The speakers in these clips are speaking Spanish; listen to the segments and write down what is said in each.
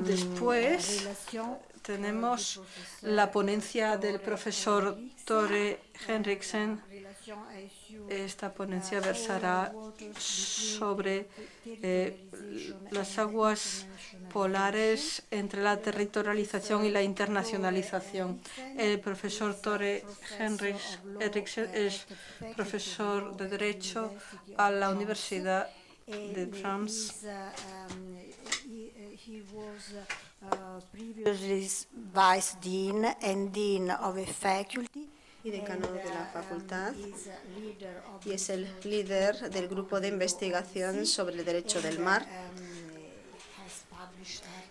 Después tenemos la ponencia del profesor Tore Henriksen. Esta ponencia versará sobre las aguas polares entre la territorialización y la internacionalización. El profesor Tore Henriksen es profesor de Derecho a la Universidad de Tromsø. He was previously vice dean and dean of a faculty. Y decano de la facultad, y es el líder del grupo de investigación sobre el derecho del mar,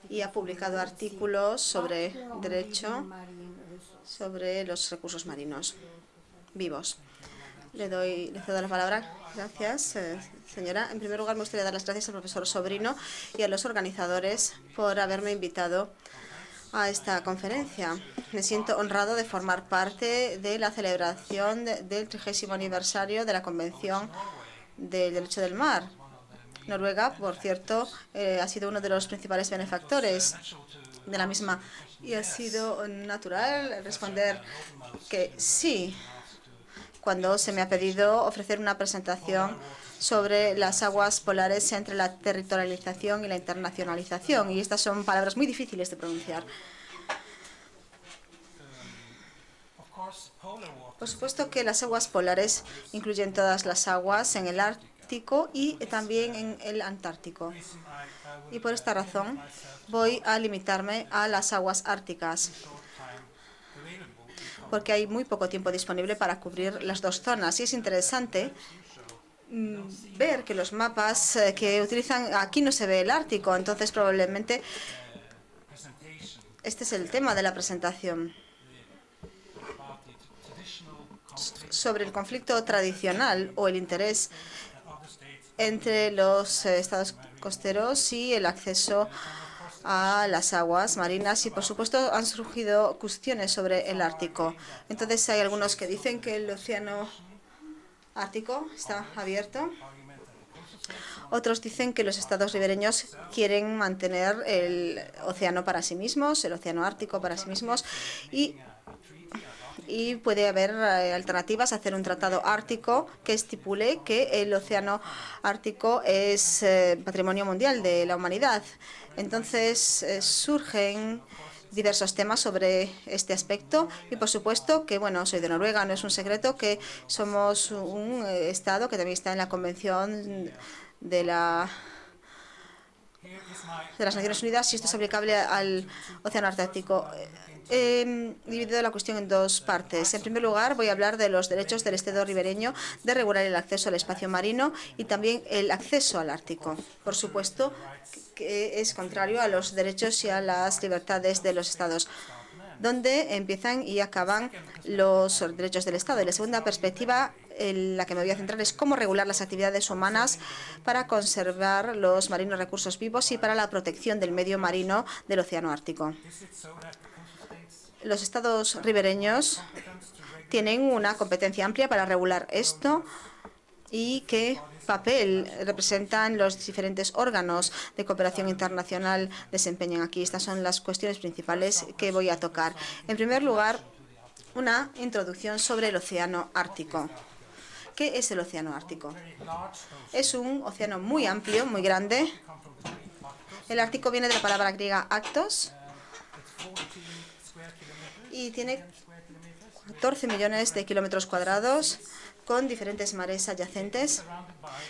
y ha publicado artículos sobre derecho sobre los recursos marinos vivos. Le cedo la palabra. Gracias, señora. En primer lugar, me gustaría dar las gracias al profesor Sobrino y a los organizadores por haberme invitado a esta conferencia. Me siento honrado de formar parte de la celebración del 30º aniversario de la Convención del Derecho del Mar. Noruega, por cierto, ha sido uno de los principales benefactores de la misma, y ha sido natural responder que sí cuando se me ha pedido ofrecer una presentación sobre las aguas polares entre la territorialización y la internacionalización. Y estas son palabras muy difíciles de pronunciar. Por supuesto que las aguas polares incluyen todas las aguas en el Ártico y también en el Antártico. Y por esta razón voy a limitarme a las aguas árticas, porque hay muy poco tiempo disponible para cubrir las dos zonas. Y es interesante ver que los mapas que utilizan aquí no se ve el Ártico, entonces probablemente este es el tema de la presentación, sobre el conflicto tradicional o el interés entre los estados costeros y el acceso a las aguas marinas, y por supuesto han surgido cuestiones sobre el Ártico. Entonces hay algunos que dicen que el océano Ártico está abierto. Otros dicen que los estados ribereños quieren mantener el océano para sí mismos, el océano Ártico para sí mismos, y puede haber alternativas a hacer un tratado ártico que estipule que el océano Ártico es patrimonio mundial de la humanidad. Entonces surgen diversos temas sobre este aspecto, y por supuesto que, bueno, soy de Noruega, no es un secreto que somos un estado que también está en la Convención de las Naciones Unidas, y esto es aplicable al océano Ártico. He dividido la cuestión en dos partes. En primer lugar, voy a hablar de los derechos del estado ribereño de regular el acceso al espacio marino y también el acceso al Ártico. Por supuesto que es contrario a los derechos y a las libertades de los estados, donde empiezan y acaban los derechos del Estado. Y la segunda perspectiva en la que me voy a centrar es cómo regular las actividades humanas para conservar los marinos recursos vivos y para la protección del medio marino del océano Ártico. Los estados ribereños tienen una competencia amplia para regular esto, y qué papel representan los diferentes órganos de cooperación internacional desempeñan aquí. Estas son las cuestiones principales que voy a tocar. En primer lugar, una introducción sobre el océano Ártico. ¿Qué es el océano Ártico? Es un océano muy amplio, muy grande. El Ártico viene de la palabra griega actos y tiene 14 millones de kilómetros cuadrados con diferentes mares adyacentes,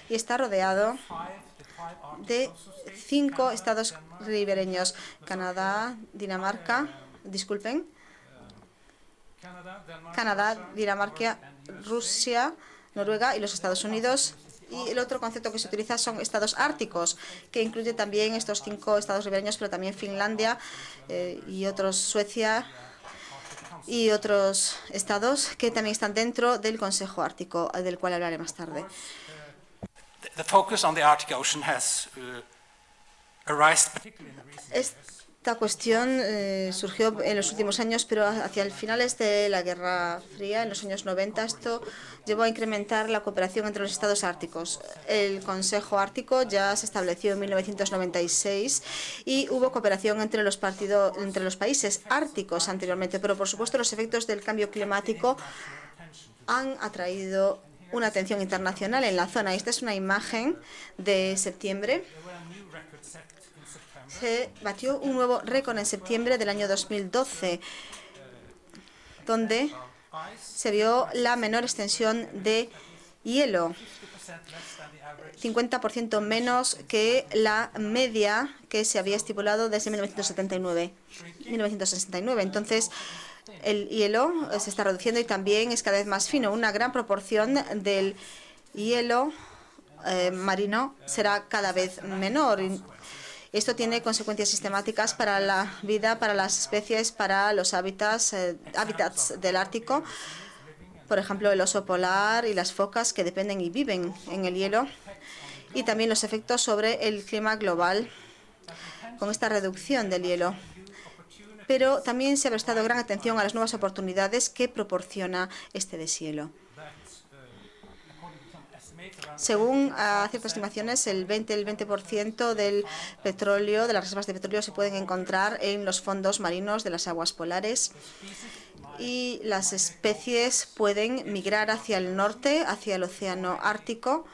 y está rodeado de 5 estados ribereños: Canadá, Dinamarca, Rusia, Noruega y los Estados Unidos. Y el otro concepto que se utiliza son estados árticos, que incluye también estos 5 estados ribereños, pero también Finlandia y otros, Suecia y otros estados que también están dentro del Consejo Ártico, del cual hablaré más tarde. Esta cuestión surgió en los últimos años, pero hacia finales de la Guerra Fría, en los años 90, esto llevó a incrementar la cooperación entre los estados árticos. El Consejo Ártico ya se estableció en 1996 y hubo cooperación entre los países árticos anteriormente, pero por supuesto los efectos del cambio climático han atraído una atención internacional en la zona. Esta es una imagen de septiembre. Se batió un nuevo récord en septiembre del año 2012, donde se vio la menor extensión de hielo, 50% menos que la media que se había estipulado desde 1969. Entonces, el hielo se está reduciendo y también es cada vez más fino. Una gran proporción del hielo marino será cada vez menor. Esto tiene consecuencias sistemáticas para la vida, para las especies, para los hábitats del Ártico. Por ejemplo, el oso polar y las focas que dependen y viven en el hielo. Y también los efectos sobre el clima global con esta reducción del hielo. Pero también se ha prestado gran atención a las nuevas oportunidades que proporciona este deshielo. Según ciertas estimaciones, el 20% del petróleo, de las reservas de petróleo, se pueden encontrar en los fondos marinos de las aguas polares y las especies pueden migrar hacia el norte, hacia el océano Ártico.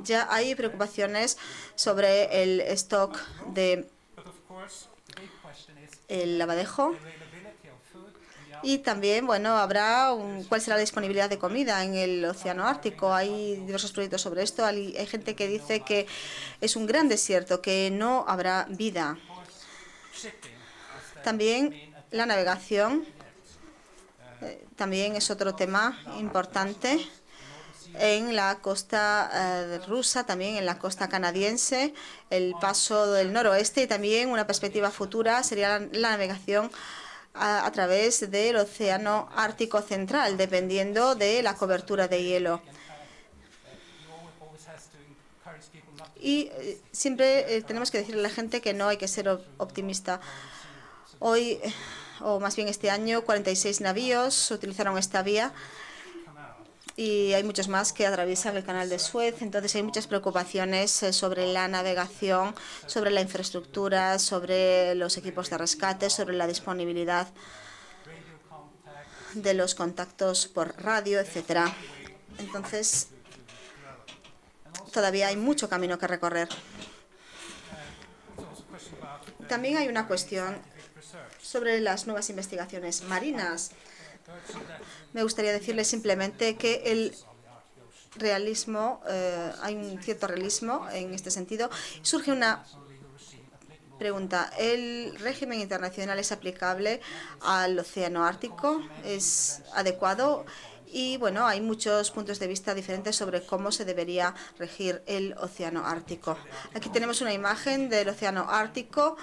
Ya hay preocupaciones sobre el stock de el abadejo. Y también, bueno, cuál será la disponibilidad de comida en el océano Ártico. Hay diversos proyectos sobre esto. Hay gente que dice que es un gran desierto, que no habrá vida. También la navegación también es otro tema importante. En la costa rusa, también en la costa canadiense, el paso del noroeste y también una perspectiva futura sería la navegación a través del océano Ártico central, dependiendo de la cobertura de hielo. Y siempre tenemos que decirle a la gente que no hay que ser optimista. Hoy, o más bien este año, 46 navíos utilizaron esta vía y hay muchos más que atraviesan el canal de Suez. Entonces hay muchas preocupaciones sobre la navegación, sobre la infraestructura, sobre los equipos de rescate, sobre la disponibilidad de los contactos por radio, etcétera. Entonces, todavía hay mucho camino que recorrer. También hay una cuestión sobre las nuevas investigaciones marinas. Me gustaría decirles simplemente que el realismo, hay un cierto realismo en este sentido. Surge una pregunta. ¿El régimen internacional es aplicable al océano Ártico? ¿Es adecuado? Y bueno, hay muchos puntos de vista diferentes sobre cómo se debería regir el océano Ártico. Aquí tenemos una imagen del océano Ártico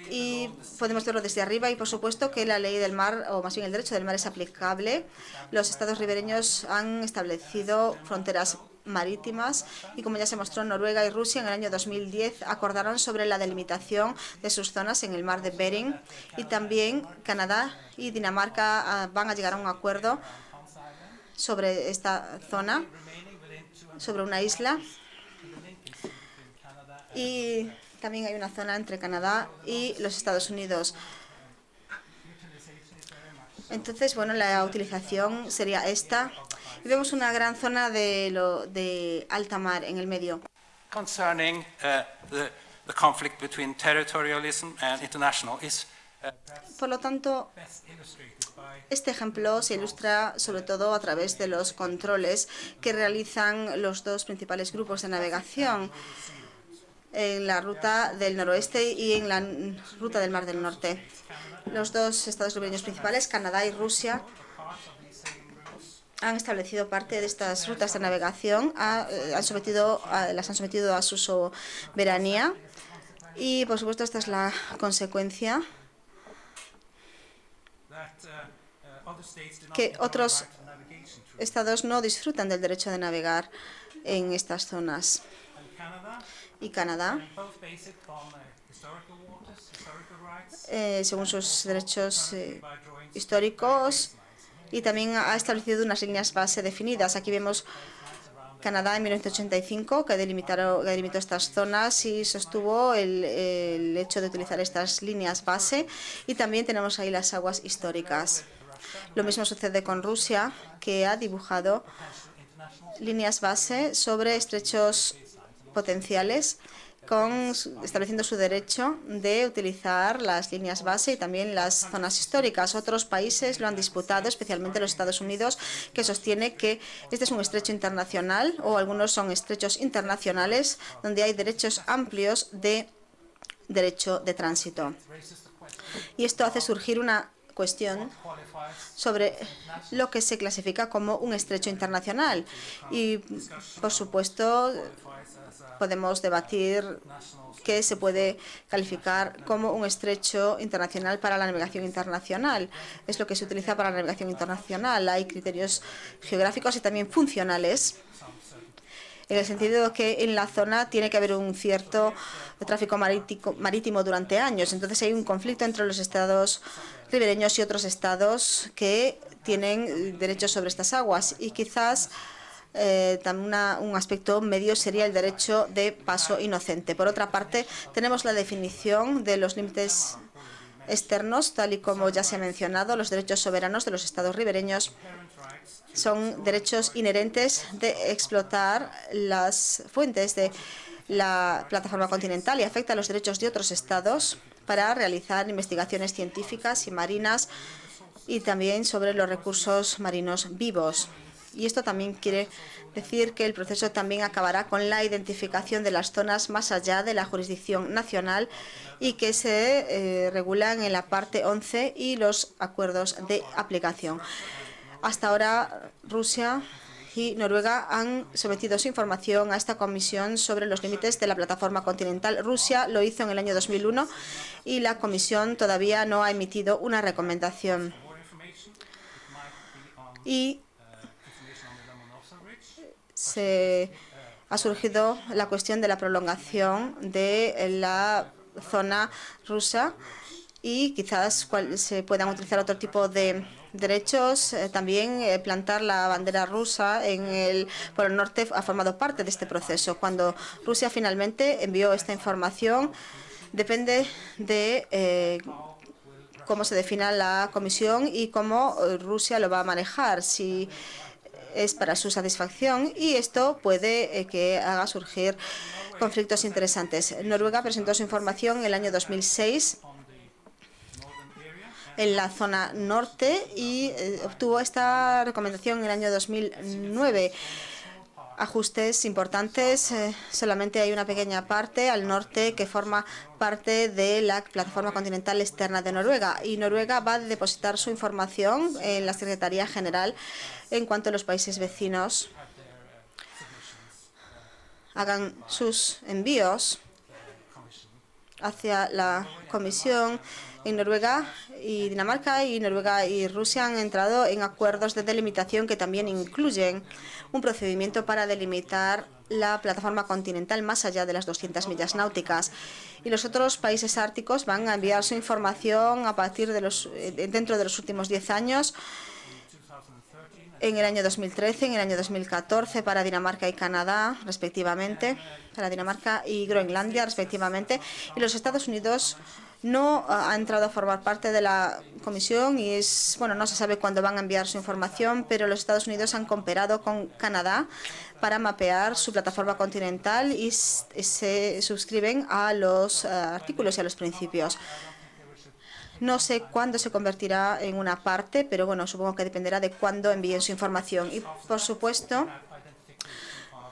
y podemos verlo desde arriba y por supuesto que la ley del mar, o más bien el derecho del mar, es aplicable. Los estados ribereños han establecido fronteras marítimas y, como ya se mostró, Noruega y Rusia en el año 2010 acordaron sobre la delimitación de sus zonas en el mar de Bering, y también Canadá y Dinamarca van a llegar a un acuerdo sobre esta zona, sobre una isla, y también hay una zona entre Canadá y los Estados Unidos. Entonces, bueno, la utilización sería esta. Y vemos una gran zona de alta mar en el medio. Concerning the conflict between territorialism and international is por lo tanto, este ejemplo se ilustra sobre todo a través de los controles que realizan los dos principales grupos de navegación en la ruta del noroeste y en la ruta del Mar del Norte. Los dos estados ribereños principales, Canadá y Rusia, han establecido parte de estas rutas de navegación, las han sometido a su soberanía y, por supuesto, esta es la consecuencia, que otros estados no disfrutan del derecho de navegar en estas zonas. y Canadá, según sus derechos históricos, y también ha establecido unas líneas base definidas. Aquí vemos Canadá en 1985, que delimitó estas zonas y sostuvo el hecho de utilizar estas líneas base, y también tenemos ahí las aguas históricas. Lo mismo sucede con Rusia, que ha dibujado líneas base sobre estrechos potenciales, estableciendo su derecho de utilizar las líneas base y también las zonas históricas. Otros países lo han disputado, especialmente los Estados Unidos, que sostiene que este es un estrecho internacional, o algunos son estrechos internacionales, donde hay derechos amplios de derecho de tránsito. Y esto hace surgir una cuestión sobre lo que se clasifica como un estrecho internacional. Y, por supuesto, podemos debatir qué se puede calificar como un estrecho internacional para la navegación internacional. Es lo que se utiliza para la navegación internacional. Hay criterios geográficos y también funcionales, en el sentido de que en la zona tiene que haber un cierto tráfico marítimo durante años. Entonces hay un conflicto entre los estados ribereños y otros estados que tienen derechos sobre estas aguas, y quizás también un aspecto medio sería el derecho de paso inocente. Por otra parte, tenemos la definición de los límites externos, tal y como ya se ha mencionado. Los derechos soberanos de los estados ribereños son derechos inherentes de explotar las fuentes de la plataforma continental, y afecta a los derechos de otros estados para realizar investigaciones científicas y marinas, y también sobre los recursos marinos vivos. Y esto también quiere decir que el proceso también acabará con la identificación de las zonas más allá de la jurisdicción nacional, y que se regulan en la parte 11 y los acuerdos de aplicación. Hasta ahora, Rusia y Noruega han sometido su información a esta comisión sobre los límites de la plataforma continental. Rusia lo hizo en el año 2001 y la comisión todavía no ha emitido una recomendación. Y ha surgido la cuestión de la prolongación de la zona rusa, y quizás se puedan utilizar otro tipo de derechos. También plantar la bandera rusa en el Polo Norte ha formado parte de este proceso. Cuando Rusia finalmente envió esta información, depende de cómo se defina la comisión y cómo Rusia lo va a manejar, si es para su satisfacción, y esto puede que haga surgir conflictos interesantes. Noruega presentó su información en el año 2006 en la zona norte y obtuvo esta recomendación en el año 2009. Ajustes importantes, solamente hay una pequeña parte al norte que forma parte de la plataforma continental externa de Noruega, y Noruega va a depositar su información en la Secretaría General en cuanto los países vecinos hagan sus envíos hacia la Comisión. En Noruega y Dinamarca, y Noruega y Rusia han entrado en acuerdos de delimitación que también incluyen un procedimiento para delimitar la plataforma continental más allá de las 200 millas náuticas. Y los otros países árticos van a enviar su información a partir de dentro de los últimos 10 años, en el año 2013, en el año 2014 para Dinamarca y Canadá, respectivamente, para Dinamarca y Groenlandia, respectivamente. Y los Estados Unidos no ha entrado a formar parte de la comisión, y no se sabe cuándo van a enviar su información, pero los Estados Unidos han cooperado con Canadá para mapear su plataforma continental y se suscriben a los artículos y a los principios. No sé cuándo se convertirá en una parte, pero supongo que dependerá de cuándo envíen su información. Y, por supuesto,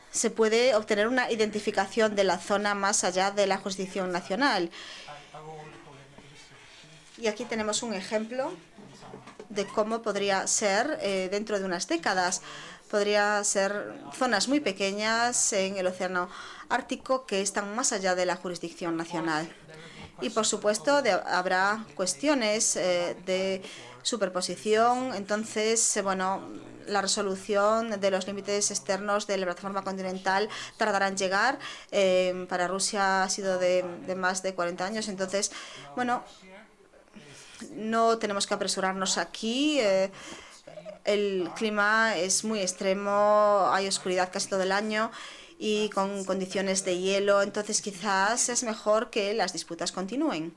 se puede obtener una identificación de la zona más allá de la jurisdicción nacional. Y aquí tenemos un ejemplo de cómo podría ser dentro de unas décadas. Podría ser zonas muy pequeñas en el océano Ártico que están más allá de la jurisdicción nacional. Y, por supuesto, habrá cuestiones de superposición. Entonces, bueno, la resolución de los límites externos de la plataforma continental tardará en llegar. Para Rusia ha sido de más de 40 años. Entonces, bueno, no tenemos que apresurarnos aquí. El clima es muy extremo, hay oscuridad casi todo el año y con condiciones de hielo. Entonces, quizás es mejor que las disputas continúen.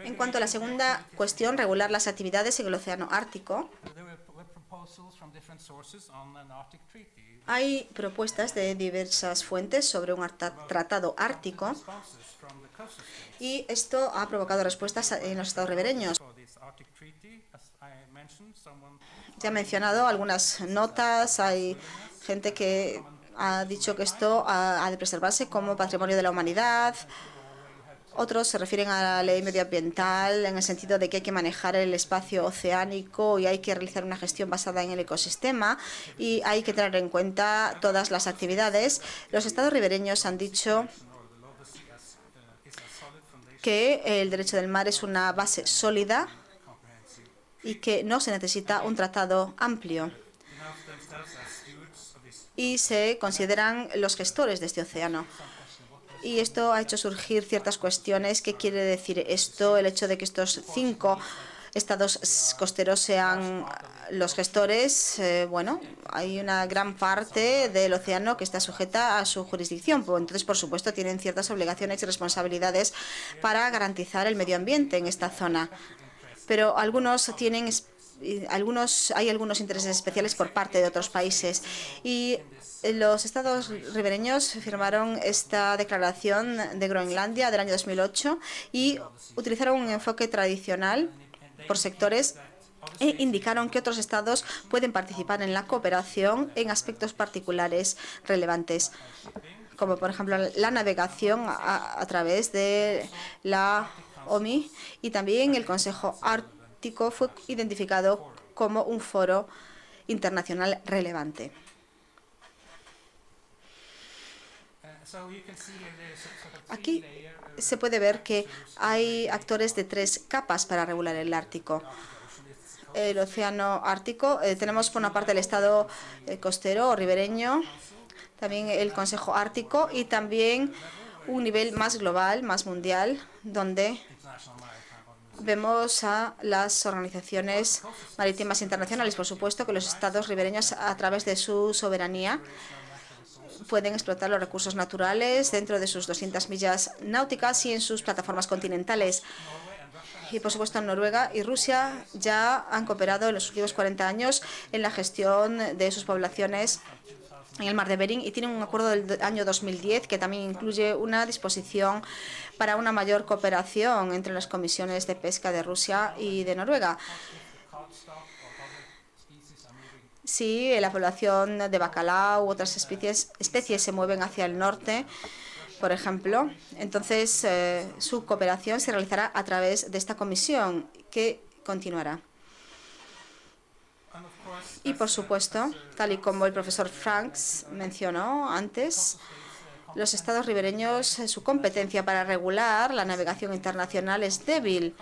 En cuanto a la segunda cuestión, regular las actividades en el Océano Ártico, hay propuestas de diversas fuentes sobre un tratado ártico y esto ha provocado respuestas en los estados ribereños. Ya he mencionado algunas notas, hay gente que ha dicho que esto ha de preservarse como patrimonio de la humanidad. Otros se refieren a la ley medioambiental en el sentido de que hay que manejar el espacio oceánico y hay que realizar una gestión basada en el ecosistema y hay que tener en cuenta todas las actividades. Los estados ribereños han dicho que el derecho del mar es una base sólida y que no se necesita un tratado amplio. Y se consideran los gestores de este océano. Y esto ha hecho surgir ciertas cuestiones. ¿Qué quiere decir esto? El hecho de que estos 5 estados costeros sean los gestores. Bueno, hay una gran parte del océano que está sujeta a su jurisdicción. Entonces, por supuesto, tienen ciertas obligaciones y responsabilidades para garantizar el medio ambiente en esta zona. Pero hay algunos intereses especiales por parte de otros países. Y los estados ribereños firmaron esta declaración de Groenlandia del año 2008 y utilizaron un enfoque tradicional por sectores e indicaron que otros estados pueden participar en la cooperación en aspectos particulares relevantes, como por ejemplo la navegación a través de la OMI, y también el Consejo Ártico fue identificado como un foro internacional relevante. Aquí se puede ver que hay actores de 3 capas para regular el Ártico. El océano Ártico, tenemos por una parte el estado costero o ribereño, también el Consejo Ártico y también un nivel más global, más mundial, donde vemos a las organizaciones marítimas internacionales. Por supuesto que los estados ribereños, a través de su soberanía, pueden explotar los recursos naturales dentro de sus 200 millas náuticas y en sus plataformas continentales. Y, por supuesto, Noruega y Rusia ya han cooperado en los últimos 40 años en la gestión de sus poblaciones en el mar de Bering y tienen un acuerdo del año 2010 que también incluye una disposición para una mayor cooperación entre las comisiones de pesca de Rusia y de Noruega. Si la población de bacalao u otras especies se mueven hacia el norte, por ejemplo, entonces su cooperación se realizará a través de esta comisión que continuará. Y, por supuesto, tal y como el profesor Franks mencionó antes, los estados ribereños, su competencia para regular la navegación internacional es débil.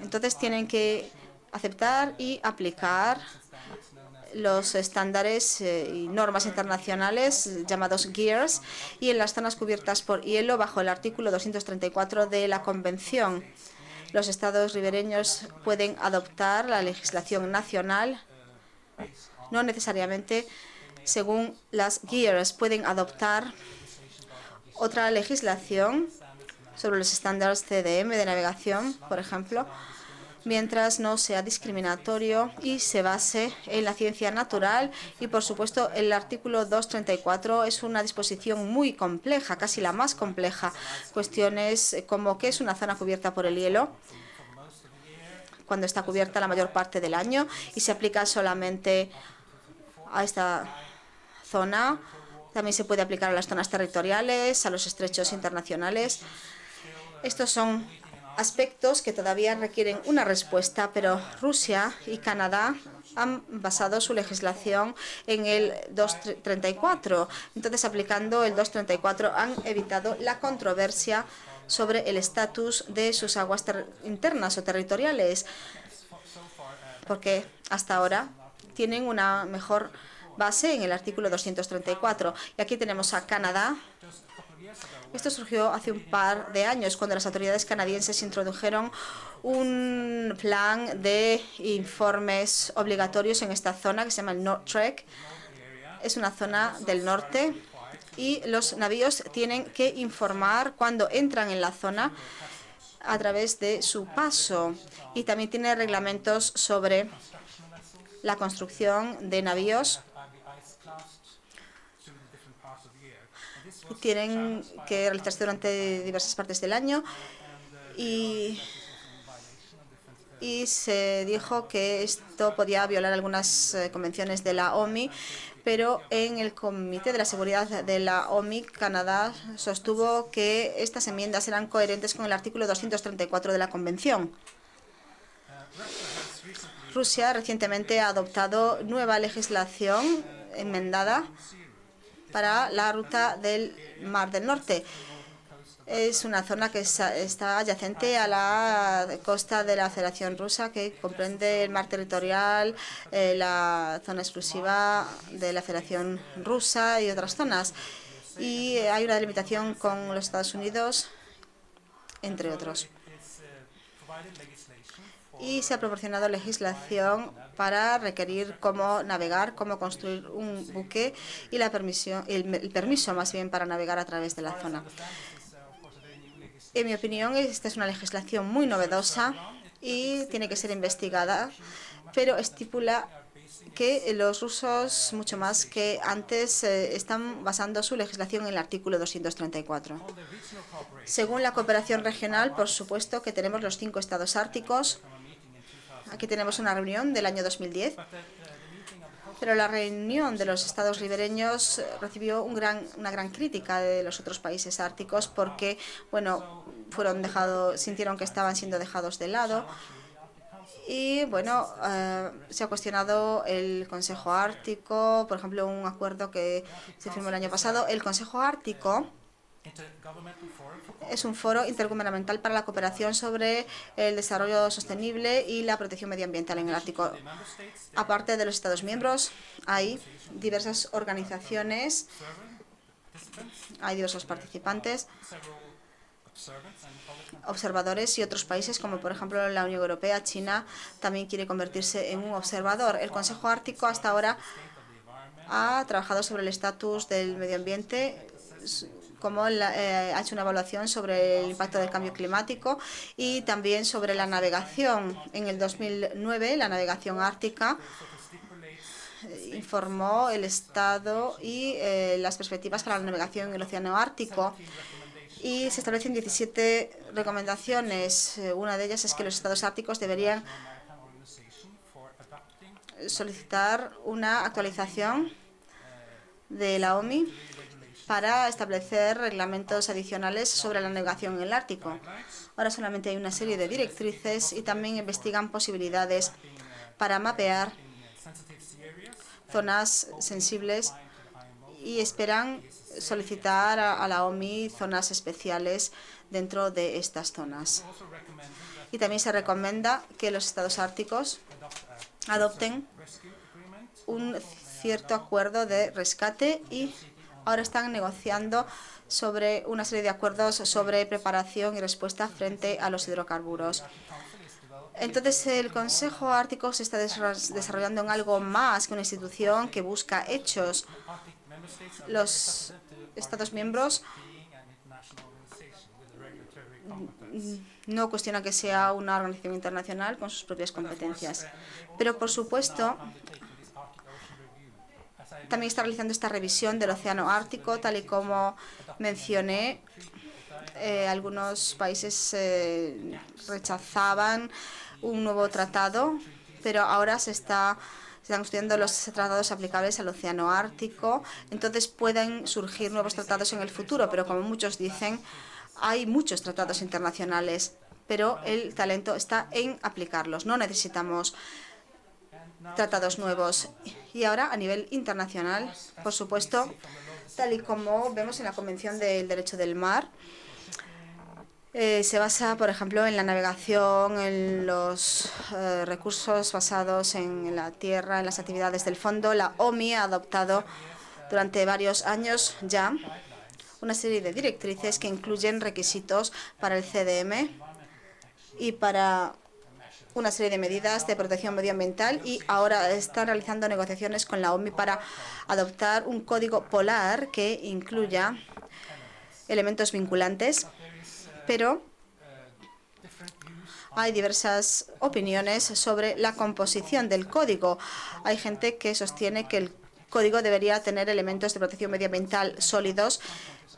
Entonces, tienen que aceptar y aplicar los estándares y normas internacionales llamados GEARS y en las zonas cubiertas por hielo bajo el artículo 234 de la Convención. Los estados ribereños pueden adoptar la legislación nacional, no necesariamente según las GEARS, pueden adoptar otra legislación sobre los estándares CDM de navegación, por ejemplo, mientras no sea discriminatorio y se base en la ciencia natural. Y, por supuesto, el artículo 234 es una disposición muy compleja, casi la más compleja. Cuestiones como qué es una zona cubierta por el hielo, cuando está cubierta la mayor parte del año y se aplica solamente a esta zona. También se puede aplicar a las zonas territoriales, a los estrechos internacionales. Estos son aspectos que todavía requieren una respuesta, pero Rusia y Canadá han basado su legislación en el 234. Entonces, aplicando el 234, han evitado la controversia sobre el estatus de sus aguas internas o territoriales, porque hasta ahora tienen una mejor base en el artículo 234. Y aquí tenemos a Canadá. Esto surgió hace un par de años, cuando las autoridades canadienses introdujeron un plan de informes obligatorios en esta zona que se llama el NordTrek. Es una zona del norte y los navíos tienen que informar cuando entran en la zona a través de su paso. Y también tiene reglamentos sobre la construcción de navíos. Tienen que realizarse durante diversas partes del año y se dijo que esto podía violar algunas convenciones de la OMI, pero en el Comité de la Seguridad de la OMI, Canadá sostuvo que estas enmiendas eran coherentes con el artículo 234 de la Convención. Rusia recientemente ha adoptado nueva legislación enmendada para la ruta del Mar del Norte. Es una zona que está adyacente a la costa de la Federación Rusa, que comprende el mar territorial, la zona exclusiva de la Federación Rusa y otras zonas. Y hay una delimitación con los Estados Unidos, entre otros. Y se ha proporcionado legislación para requerir cómo navegar, cómo construir un buque y el permiso más bien para navegar a través de la zona. En mi opinión, esta es una legislación muy novedosa y tiene que ser investigada, pero estipula que los rusos, mucho más que antes, están basando su legislación en el artículo 234. Según la cooperación regional, por supuesto que tenemos los 5 estados árticos. Aquí tenemos una reunión del año 2010, pero la reunión de los estados ribereños recibió una gran crítica de los otros países árticos porque, bueno, sintieron que estaban siendo dejados de lado. Y, bueno, se ha cuestionado el Consejo Ártico, por ejemplo, un acuerdo que se firmó el año pasado. El Consejo Ártico es un foro intergubernamental para la cooperación sobre el desarrollo sostenible y la protección medioambiental en el Ártico. Aparte de los Estados miembros, hay diversas organizaciones, hay diversos participantes, observadores y otros países, como por ejemplo la Unión Europea. China también quiere convertirse en un observador. El Consejo Ártico hasta ahora ha trabajado sobre el estatus del medio ambiente, como ha hecho una evaluación sobre el impacto del cambio climático y también sobre la navegación. En el 2009, la navegación ártica informó el estado y las perspectivas para la navegación en el océano Ártico. Y se establecen 17 recomendaciones. Una de ellas es que los estados árticos deberían solicitar una actualización de la OMI para establecer reglamentos adicionales sobre la navegación en el Ártico. Ahora solamente hay una serie de directrices y también investigan posibilidades para mapear zonas sensibles y esperan solicitar a la OMI zonas especiales dentro de estas zonas. Y también se recomienda que los estados árticos adopten un cierto acuerdo de rescate y ahora están negociando sobre una serie de acuerdos sobre preparación y respuesta frente a los hidrocarburos. Entonces, el Consejo Ártico se está desarrollando en algo más que una institución que busca hechos. Los Estados miembros no cuestionan que sea una organización internacional con sus propias competencias. Pero, por supuesto, también está realizando esta revisión del océano Ártico, tal y como mencioné. Algunos países rechazaban un nuevo tratado, pero ahora se están estudiando los tratados aplicables al océano Ártico. Entonces pueden surgir nuevos tratados en el futuro, pero como muchos dicen, hay muchos tratados internacionales pero el talento está en aplicarlos. No necesitamos tratados nuevos. Y ahora, a nivel internacional, por supuesto, tal y como vemos en la Convención del Derecho del Mar, se basa, por ejemplo, en la navegación, en los recursos basados en la tierra, en las actividades del fondo. La OMI ha adoptado durante varios años ya una serie de directrices que incluyen requisitos para el CDM y para una serie de medidas de protección medioambiental, y ahora están realizando negociaciones con la OMI para adoptar un código polar que incluya elementos vinculantes, pero hay diversas opiniones sobre la composición del código. Hay gente que sostiene que el código debería tener elementos de protección medioambiental sólidos,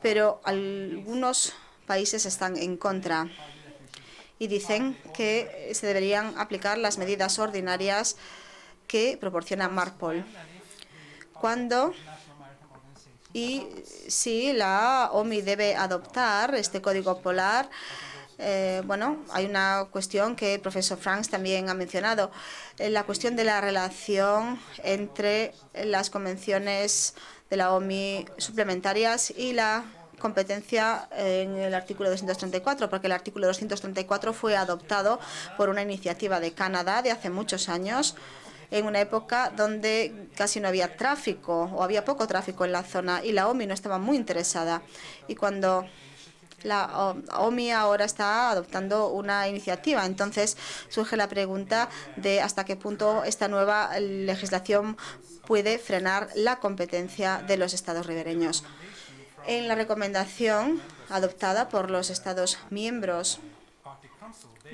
pero algunos países están en contra y dicen que se deberían aplicar las medidas ordinarias que proporciona MARPOL. Cuando y si la OMI debe adoptar este código polar, bueno, hay una cuestión que el profesor Franks también ha mencionado, la cuestión de la relación entre las convenciones de la OMI suplementarias y la competencia en el artículo 234, porque el artículo 234 fue adoptado por una iniciativa de Canadá de hace muchos años, en una época donde casi no había tráfico o había poco tráfico en la zona, y la OMI no estaba muy interesada. Y cuando la OMI ahora está adoptando una iniciativa, entonces surge la pregunta de hasta qué punto esta nueva legislación puede frenar la competencia de los estados ribereños. En la recomendación adoptada por los Estados miembros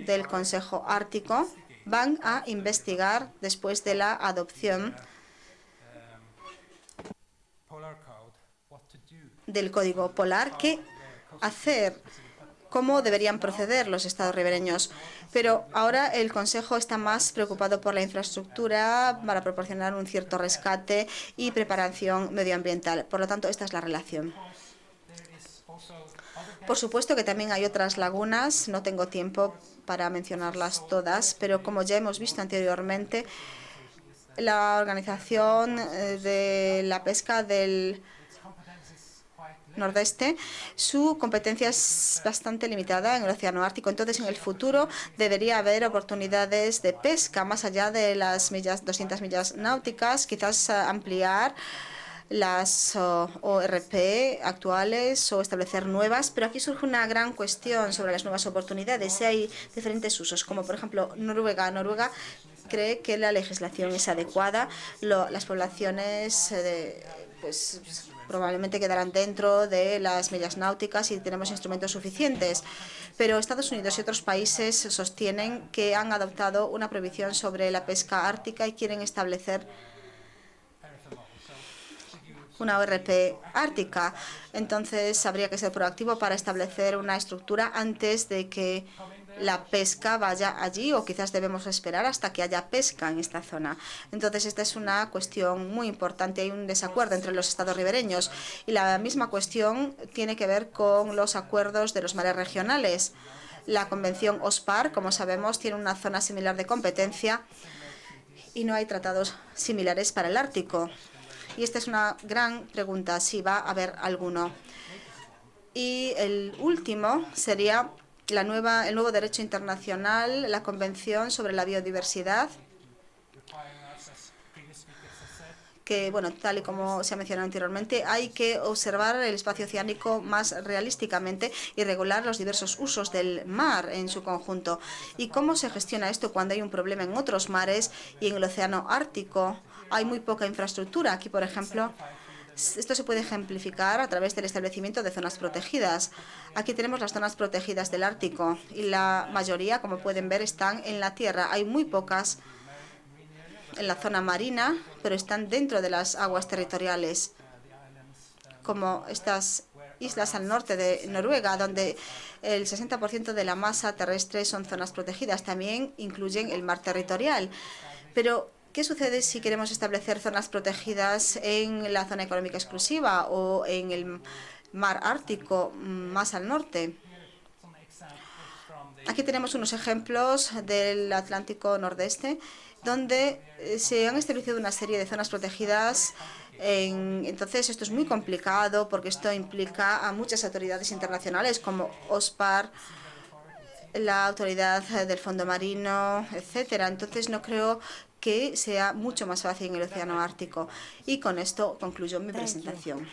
del Consejo Ártico, van a investigar, después de la adopción del Código Polar, qué hacer, cómo deberían proceder los estados ribereños. Pero ahora el Consejo está más preocupado por la infraestructura para proporcionar un cierto rescate y preparación medioambiental. Por lo tanto, esta es la relación. Por supuesto que también hay otras lagunas, no tengo tiempo para mencionarlas todas, pero como ya hemos visto anteriormente, la Organización de la Pesca del Nordeste, su competencia es bastante limitada en el Océano Ártico. Entonces, en el futuro debería haber oportunidades de pesca más allá de las 200 millas náuticas, quizás ampliar las ORP actuales o establecer nuevas, pero aquí surge una gran cuestión sobre las nuevas oportunidades. Y hay diferentes usos, como por ejemplo Noruega. Noruega cree que la legislación es adecuada, las poblaciones pues probablemente quedarán dentro de las millas náuticas y tenemos instrumentos suficientes. Pero Estados Unidos y otros países sostienen que han adoptado una prohibición sobre la pesca ártica y quieren establecer una ORP ártica. Entonces, habría que ser proactivo para establecer una estructura antes de que la pesca vaya allí, o quizás debemos esperar hasta que haya pesca en esta zona. Entonces, esta es una cuestión muy importante. Hay un desacuerdo entre los estados ribereños, y la misma cuestión tiene que ver con los acuerdos de los mares regionales. La Convención OSPAR, como sabemos, tiene una zona similar de competencia y no hay tratados similares para el Ártico. Y esta es una gran pregunta, si va a haber alguno. Y el último sería el nuevo derecho internacional, la Convención sobre la Biodiversidad, que, bueno, tal y como se ha mencionado anteriormente, hay que observar el espacio oceánico más realísticamente y regular los diversos usos del mar en su conjunto. ¿Y cómo se gestiona esto cuando hay un problema en otros mares y en el Océano Ártico hay muy poca infraestructura? Aquí, por ejemplo, esto se puede ejemplificar a través del establecimiento de zonas protegidas. Aquí tenemos las zonas protegidas del Ártico y la mayoría, como pueden ver, están en la tierra. Hay muy pocas en la zona marina, pero están dentro de las aguas territoriales, como estas islas al norte de Noruega, donde el 60% de la masa terrestre son zonas protegidas. También incluyen el mar territorial. Pero ¿qué sucede si queremos establecer zonas protegidas en la zona económica exclusiva o en el mar Ártico más al norte? Aquí tenemos unos ejemplos del Atlántico Nordeste, donde se han establecido una serie de zonas protegidas. Entonces, esto es muy complicado porque esto implica a muchas autoridades internacionales como OSPAR, la Autoridad del Fondo Marino, etcétera. Entonces, no creo que sea mucho más fácil en el Océano Ártico. Y con esto concluyo mi presentación.